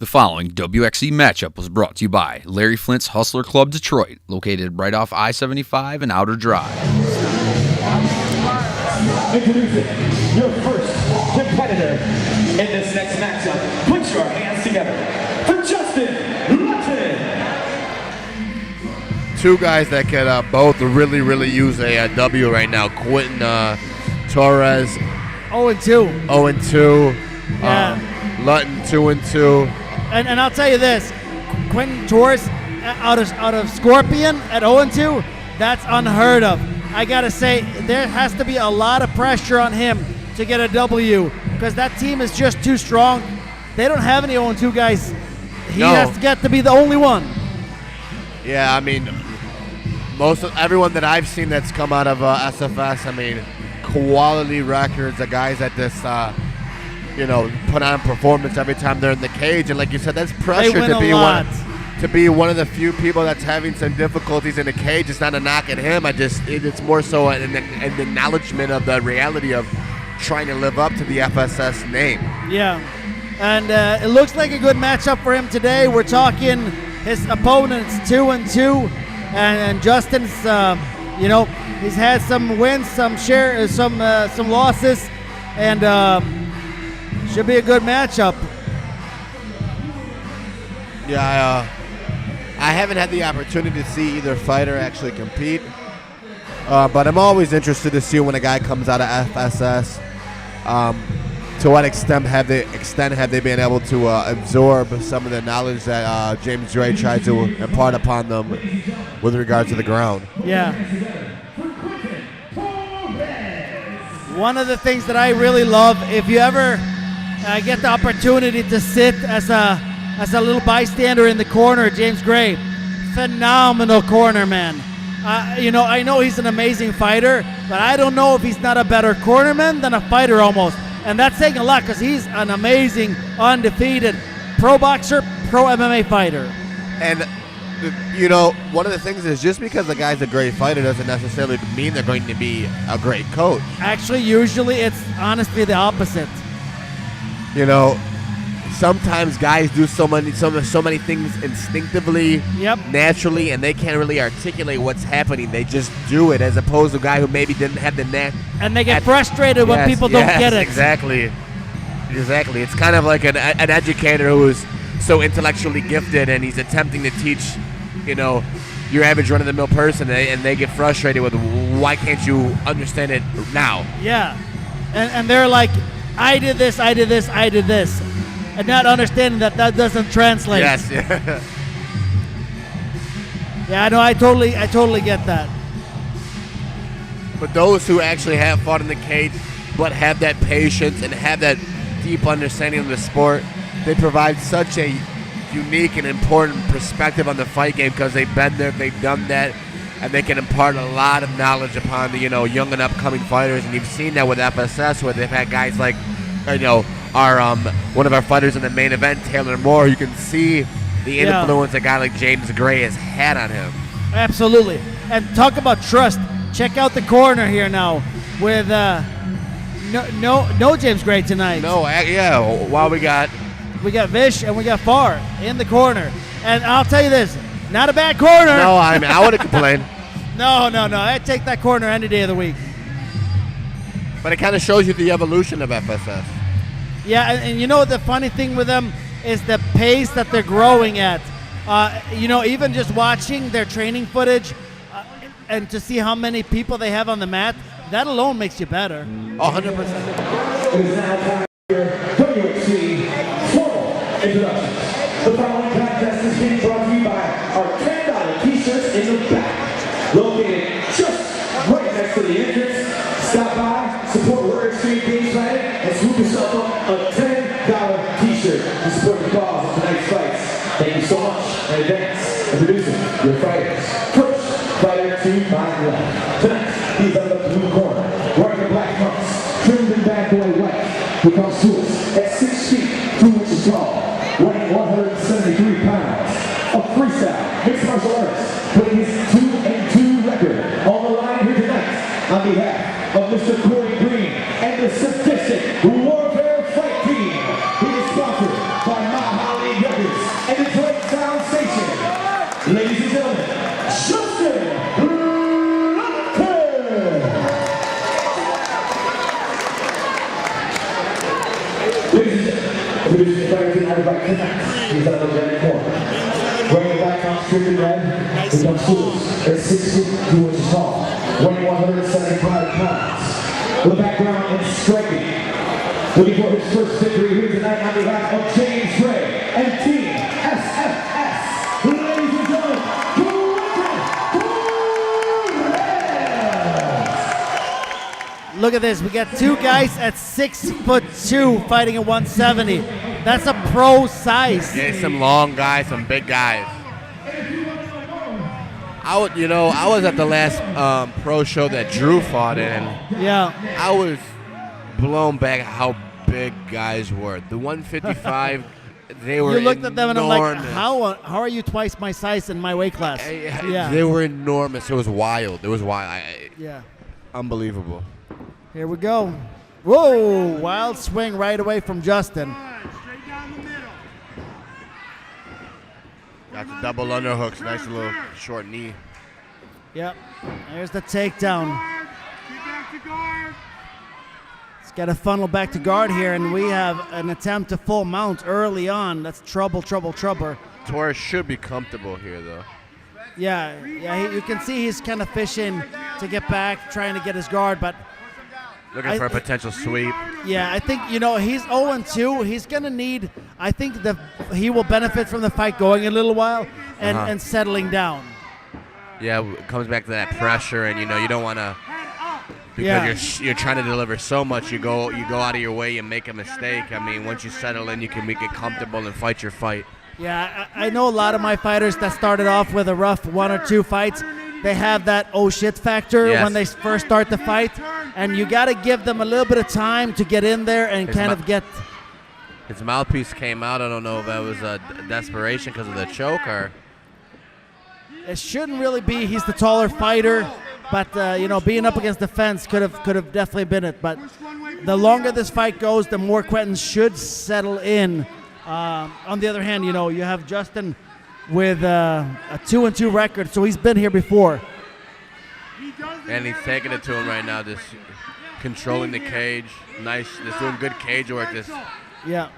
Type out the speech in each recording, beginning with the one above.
The following WXC matchup was brought to you by Larry Flint's Hustler Club Detroit, located right off I-75 and Outer Drive. Introducing your first competitor in this next matchup. Put your hands together for Lutton. Two guys that could both really use a W right now. Quintin, Torres, 0-2. 0-2. Yeah. Lutton, 2-2. And I'll tell you this, Quintin Torres out of Scorpion at 0-2, that's unheard of. I gotta say, there has to be a lot of pressure on him to get a W because that team is just too strong. They don't have any 0-2 guys. He has to get to be the only one. Yeah, I mean, everyone that I've seen that's come out of SFS, I mean, quality records, the guys that just, put on performance every time they're in the cage. And like you said, that's pressure to be one of the few people that's having some difficulties in the cage. It's not a knock at him. It's more so an acknowledgement of the reality of trying to live up to the FSS name. Yeah, and it looks like a good matchup for him today. We're talking his opponent's 2-2, and Justin's, he's had some wins, some losses, and should be a good matchup. Yeah, I haven't had the opportunity to see either fighter actually compete, but I'm always interested to see when a guy comes out of FSS, to what extent have they been able to absorb some of the knowledge that James Gray tried to impart upon them with regard to the ground. Yeah. One of the things that I really love, if you ever get the opportunity to sit as a little bystander in the corner, James Gray, phenomenal corner man. I know he's an amazing fighter, but I don't know if he's not a better cornerman than a fighter almost. And that's saying a lot because he's an amazing, undefeated pro boxer, pro MMA fighter. And, one of the things is just because the guy's a great fighter doesn't necessarily mean they're going to be a great coach. Actually, usually it's honestly the opposite. Sometimes guys do so many things instinctively, naturally, and they can't really articulate what's happening. They just do it, as opposed to a guy who maybe didn't have the knack. And they get frustrated when people don't get it. Exactly. It's kind of like an educator who is so intellectually gifted, and he's attempting to teach, your average run-of-the-mill person, and they get frustrated with, why can't you understand it now? Yeah, and they're like, I did this, and not understanding that doesn't translate. Yes. Yeah, I know. I totally get that. But those who actually have fought in the cage, but have that patience and have that deep understanding of the sport, they provide such a unique and important perspective on the fight game because they've been there, they've done that, and they can impart a lot of knowledge upon the young and upcoming fighters. And you've seen that with FSS, where they've had guys like our one of our fighters in the main event, Taylor Moore. You can see the influence a guy like James Gray has had on him. Absolutely. And talk about trust. Check out the corner here now with no James Gray tonight. While we got Vish and we got Farr in the corner. And I'll tell you this, not a bad corner. No, I wouldn't complain. No. I'd take that corner any day of the week. But it kind of shows you the evolution of FSS. Yeah, and the funny thing with them is the pace that they're growing at. Even just watching their training footage and to see how many people they have on the mat, that alone makes you better. 100%. It is now time for WXC formal introduction. The following contest is being brought to you by our $10 t-shirts in the back, located just right next to the entrance. Stop by, support WXC Cagefighting, and swoop yourself up a $10 t-shirt to support the cause of tonight's fights. Thank you so much in advance. Introducing your fighters. First, fighter to my left. Tonight, he's on the blue corner, wearing the black trunks, trimmed in bad boy white. He comes to us at 6 feet, 2 inches tall, weighing 173 pounds. A freestyle mixed martial artist, putting his 2-2 record on the line here tonight on behalf of Mr. Corey Green and the Sadistic Warfare Fight Team. He is sponsored by My Holly Records. is out of the red corner. Wearing the background strictly red, he comes to us at 6 feet 2 inches tall, weighing 175 pounds. The background in striking. Looking for his first victory here tonight on behalf of James Gray and Team SFS. Ladies and gentlemen, Look at this. We got two guys at 6'2" fighting at 170. That's a pro size. Yeah, some long guys, some big guys. I was at the last pro show that Drew fought in. Yeah. I was blown back how big guys were. The 155, they were. You looked at them and I'm like, enormous. how are you twice my size in my weight class? Yeah. They were enormous. It was wild. Yeah. Unbelievable. Here we go. Whoa! Wild swing right away from Justin. Got the double underhooks. Nice little short knee. Yep. There's the takedown. It's got to funnel back to guard here, and we have an attempt to full mount early on. That's trouble. Torres should be comfortable here, though. Yeah. You can see he's kind of fishing to get back, trying to get his guard, but Looking for a potential sweep. yeah, I think, he's 0-2. He's going to need, I think he will benefit from the fight going a little while and settling down. Yeah, it comes back to that pressure, and you don't want to, because you're trying to deliver so much. You go out of your way and make a mistake. I mean, once you settle in, you can make it comfortable and fight your fight. Yeah, I know a lot of my fighters that started off with a rough 1 or 2 fights. They have that oh shit factor when they first start the fight, and you got to give them a little bit of time to get in there and get. His mouthpiece came out. I don't know if that was a desperation because of the choke or. It shouldn't really be. He's the taller fighter, but being up against the fence could have definitely been it. But the longer this fight goes, the more Quintin should settle in. On the other hand, you have Justin with a 2-2 record, so he's been here before. And he's taking it to him right now, just controlling the cage. Nice, just doing good cage work, just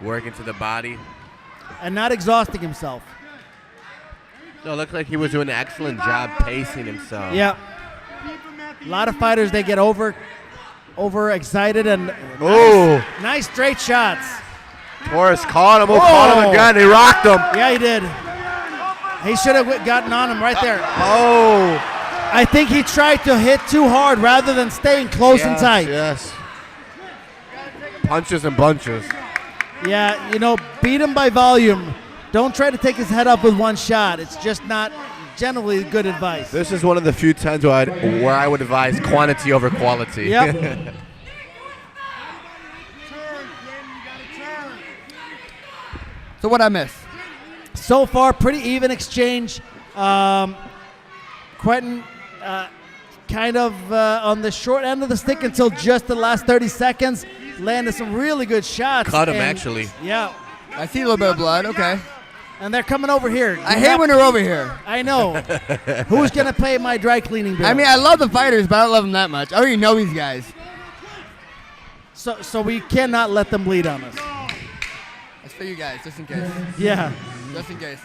working to the body. And not exhausting himself. No, it looked like he was doing an excellent job pacing himself. Yeah. A lot of fighters, they get over excited and nice straight shots. Torres caught him. Caught him again. He rocked him. Yeah, he did. He should have gotten on him right there. I think he tried to hit too hard rather than staying close and tight. Yes. Punches and bunches. Yeah, beat him by volume. Don't try to take his head up with one shot. It's just not generally good advice. This is one of the few times where I would advise quantity over quality. Yep. So what I miss? So far, pretty even exchange. Quintin kind of on the short end of the stick until just the last 30 seconds. Landed some really good shots. Cut him, actually. Yeah. I see a little bit of blood. Okay. And they're coming over here. I hate when they're over here. I know. Who's going to pay my dry cleaning bill? I mean, I love the fighters, but I don't love them that much. I already know these guys. So we cannot let them bleed on us. That's for you guys, just in case. Yeah. Just in case.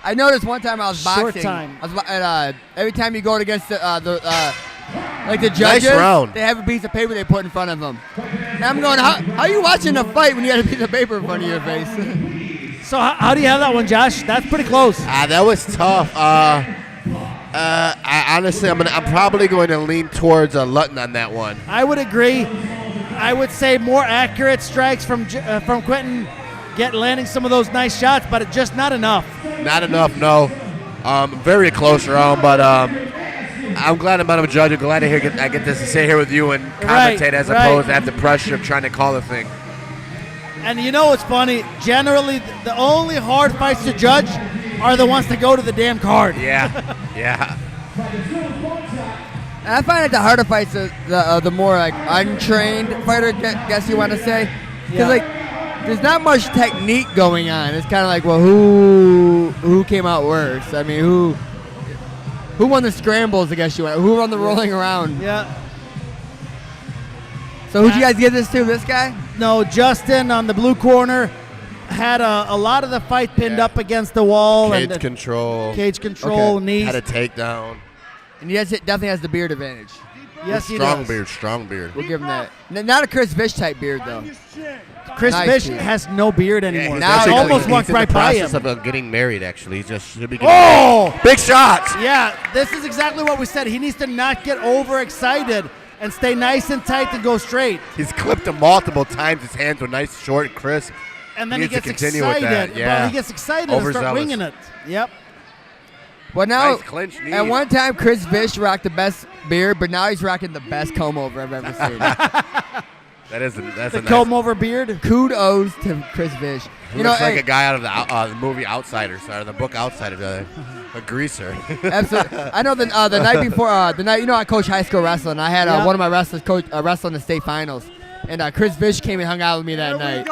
I noticed one time I was boxing. Short time. I was, every time you go against the judges, nice round. They have a piece of paper they put in front of them. And I'm going, how are you watching a fight when you have a piece of paper in front of your face? So how do you have that one, Josh? That's pretty close. That was tough. Honestly, I'm probably going to lean towards Lutton on that one. I would agree. I would say more accurate strikes from Quintin, landing some of those nice shots, but it's just not enough. Not enough, no. Very close round, but I'm glad I'm a judge. I'm glad I get to sit here with you and commentate as opposed to have the pressure of trying to call the thing. And it's funny. Generally, the only hard fights to judge are the ones that go to the damn card. Yeah. And I find it the harder fights, the more untrained fighter, guess you want to say, because there's not much technique going on. It's kind of like, well, who came out worse? I mean, who won the scrambles? I guess you want. Who won the rolling around? Yeah. So who'd you guys give this to? This guy? No, Justin on the blue corner. had a lot of the fight pinned up against the wall. Cage and control. Cage control, Okay. knees. Had a takedown. And he definitely has the beard advantage. Yes, he does. Strong beard. We'll give him that. Not a Chris Vish type beard, though. Chris Nice Vish beard. has no beard anymore. he's Now I actually- almost walked he's right in the by process him. of getting married, actually. He just should be getting Oh! big shots. Yeah, this is exactly what we said. He needs to not get overexcited and stay nice and tight and go straight. He's clipped him multiple times. His hands were nice, short, and crisp. And then He he needs gets to continue with excited. that, yeah. Well, he gets excited and start Overzealous. winging it. Yep. Well, now, Nice clinch knee. at one time, Chris Vish rocked the best beard, but now he's rocking the best comb over I've ever seen. That's The a nice. comb over beard. Kudos to Chris Vish. He looks like a guy out of the movie Outsiders, or the book Outsiders, a greaser. Absolutely. I know the night before, I coach high school wrestling. I had one of my wrestlers wrestle in the state finals, and Chris Vish came and hung out with me that night.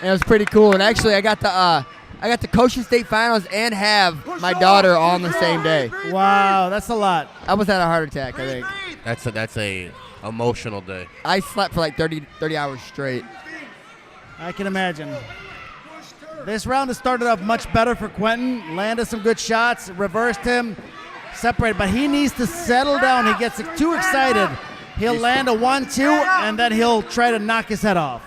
And it was pretty cool. And actually, I got to coach the state finals and have my daughter all on the same day. Wow, that's a lot. I almost had a heart attack, I think. That's a emotional day. I slept for like 30 hours straight. I can imagine. This round has started off much better for Quintin. Landed some good shots, reversed him, separated. But he needs to settle down. He gets too excited. He'll land a 1-2, and then he'll try to knock his head off.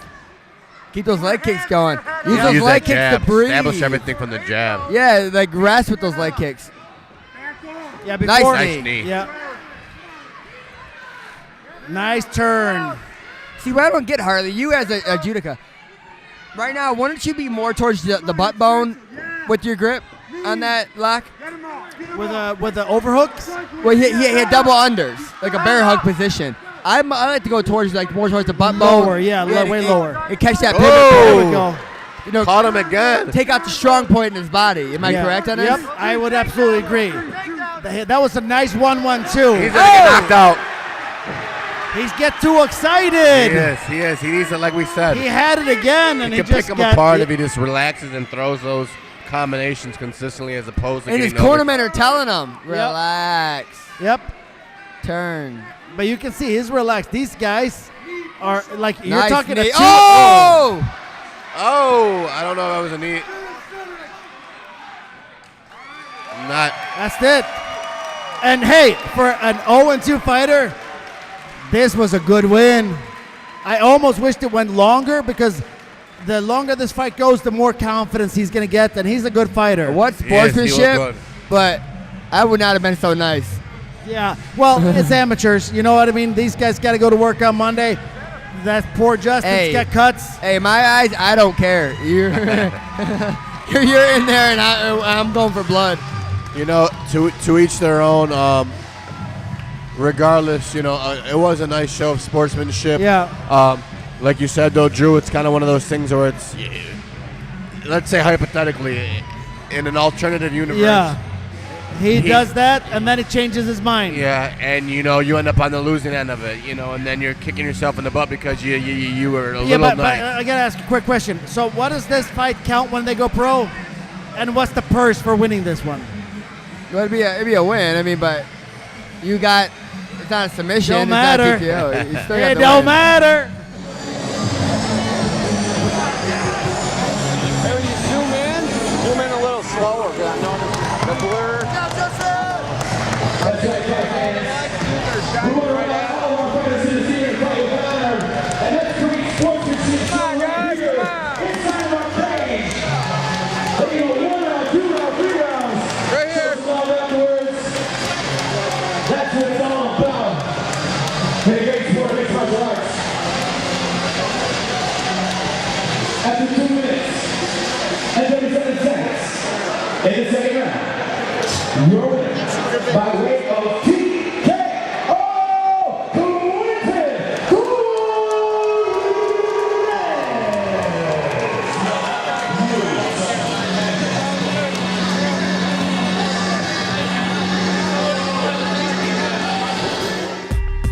Keep those leg kicks going. Use Use those that leg kicks jab. to breathe. Establish everything from the jab. Yeah, like rest with those leg kicks. Yeah, before Nice knee. Yeah. Nice turn. See, what I don't get, Harley, you as a judoka, right now, wouldn't you be more towards the butt bone with your grip on that lock? With the overhooks? Well, he had double unders, like a bear hug position. I like to go towards more towards the butt bone. Lower, yeah, way lower. And catch that pivot. There we go. You know, Caught him again. take out the strong point in his body. Am I Yeah. correct on this? Yep, I would absolutely agree. That was a nice 1-1-2. He's gonna get knocked out. He's get too excited. He is. He needs it, like we said. He had it again, and He he can just pick him got apart if he just relaxes and throws those combinations consistently, as opposed to And his getting cornermen are telling him, relax, Yep. turn. But you can see he's relaxed. These guys are like you're Nice talking knee. to two. Oh! Oh, I don't know if that was a knee. Not. That's it. And hey, for an 0-2 fighter, this was a good win. I almost wished it went longer because the longer this fight goes, the more confidence he's going to get, and he's a good fighter. What He is. He looked sportsmanship? good. But I would not have been so nice. Yeah. Well, it's amateurs. You know what I mean? These guys got to go to work on Monday. That poor Justin's Hey. got cuts. Hey, my eyes, I don't care. You're you're in there, and I'm going for blood. You know, to each their own. Regardless, you know, it was a nice show of sportsmanship. Yeah. Like you said, though, Drew, it's kind of one of those things where it's, let's say hypothetically, in an alternative universe. Yeah. He does that, and then it changes his mind. Yeah, and you know, you end up on the losing end of it, you know, and then you're kicking yourself in the butt because you were a little but nice. I gotta ask a quick question. So, what does this fight count when they go pro? And what's the purse for winning this one? Well, it'd be a win. I mean, but you got, it's not a submission. Don't it's matter. not TKO. You still got It the don't win. matter. Hey, when you zoom in a little slower, because I noticed the blur. Right here. That's what it's all about. In a great sport, mixed martial arts. After 2 minutes and 37 seconds in the second round, your winner by way of TKO, Quintin.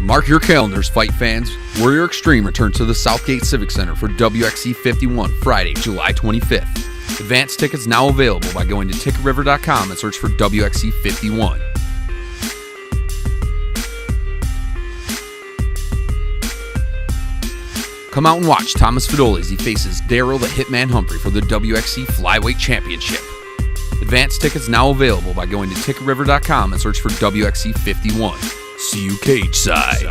Mark your calendars, fight fans. Warrior Xtreme returns to the Southgate Civic Center for WXC 51 Friday, July 25th. Advance tickets now available by going to ticketriver.com and search for WXC 51. Come out and watch Thomas Fidoli as he faces Daryl the Hitman Humphrey for the WXC Flyweight Championship. Advance tickets now available by going to ticketriver.com and search for WXC 51. See you cage side.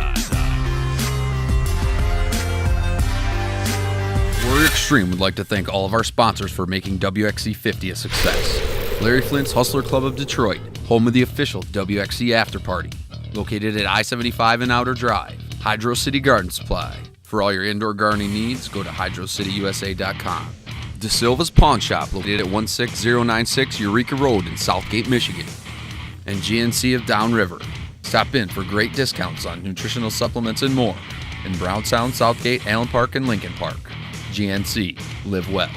Warrior Xtreme would like to thank all of our sponsors for making WXC 50 a success. Larry Flint's Hustler Club of Detroit, home of the official WXC After Party, located at I-75 and Outer Drive. Hydro City Garden Supply. For all your indoor gardening needs, go to hydrocityusa.com. De Silva's Pawn Shop, located at 16096 Eureka Road in Southgate, Michigan. And GNC of Downriver. Stop in for great discounts on nutritional supplements and more in Brownstown, Southgate, Allen Park, and Lincoln Park. GNC. Live well.